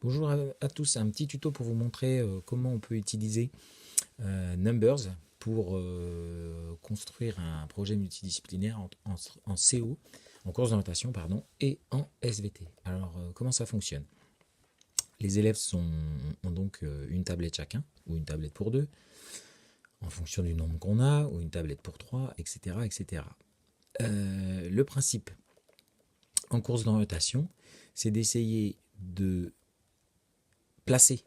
Bonjour à tous, un petit tuto pour vous montrer comment on peut utiliser Numbers pour construire un projet multidisciplinaire en CO, en course d'orientation, pardon, et en SVT. Alors, comment ça fonctionne? Les élèves ont donc une tablette chacun, ou une tablette pour deux, en fonction du nombre qu'on a, ou une tablette pour trois, etc. etc. Le principe en course d'orientation, c'est d'essayer de placer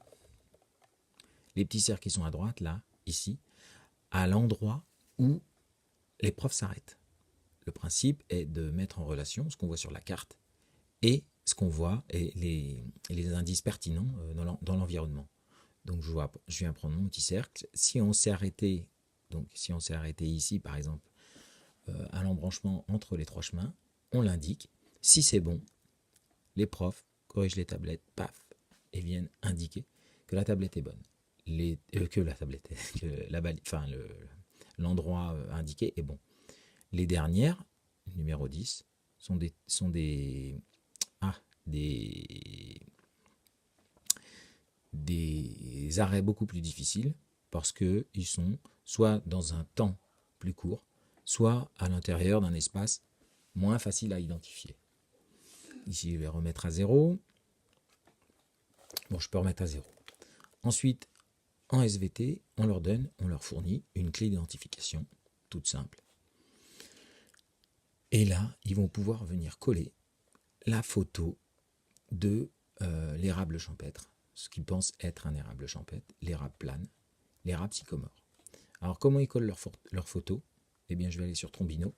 les petits cercles qui sont à droite, là, ici, à l'endroit où les profs s'arrêtent. Le principe est de mettre en relation ce qu'on voit sur la carte et ce qu'on voit et les indices pertinents dans l'environnement. Donc je viens prendre mon petit cercle. Si on s'est arrêté, ici, par exemple, à l'embranchement entre les trois chemins, on l'indique. Si c'est bon, les profs corrigent les tablettes, paf, et viennent indiquer que la tablette est bonne. L'endroit indiqué est bon. Les dernières, numéro 10, sont des arrêts beaucoup plus difficiles parce qu'ils sont soit dans un temps plus court, soit à l'intérieur d'un espace moins facile à identifier. Ici, je vais remettre à 0. Bon, je peux remettre à 0. Ensuite, en SVT, on leur fournit une clé d'identification toute simple. Et là, ils vont pouvoir venir coller la photo de l'érable champêtre, ce qu'ils pensent être un érable champêtre, l'érable plane, l'érable sycomore. Alors, comment ils collent leur photo? Eh bien, je vais aller sur Trombino.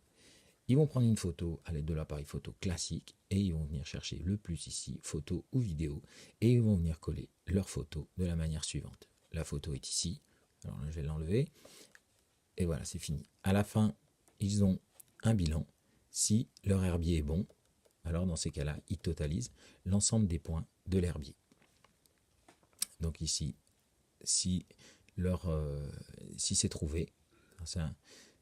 Ils vont prendre une photo à l'aide de l'appareil photo classique et ils vont venir chercher le plus ici, photo ou vidéo, et ils vont venir coller leur photo de la manière suivante. La photo est ici, alors là je vais l'enlever, et voilà, c'est fini. À la fin, ils ont un bilan. Si leur herbier est bon, alors dans ces cas-là, ils totalisent l'ensemble des points de l'herbier. Donc ici, si c'est trouvé,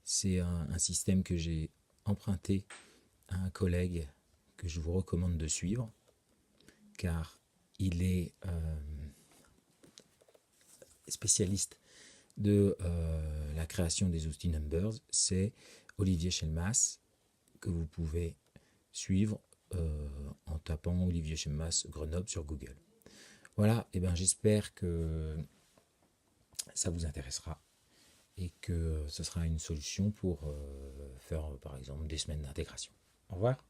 c'est un système que j'ai emprunté à un collègue que je vous recommande de suivre, car il est spécialiste de la création des outils Numbers. C'est Olivier Schelmas, que vous pouvez suivre en tapant Olivier Schelmas Grenoble sur Google. Voilà, et bien j'espère que ça vous intéressera et que ce sera une solution pour faire par exemple des semaines d'intégration. Au revoir.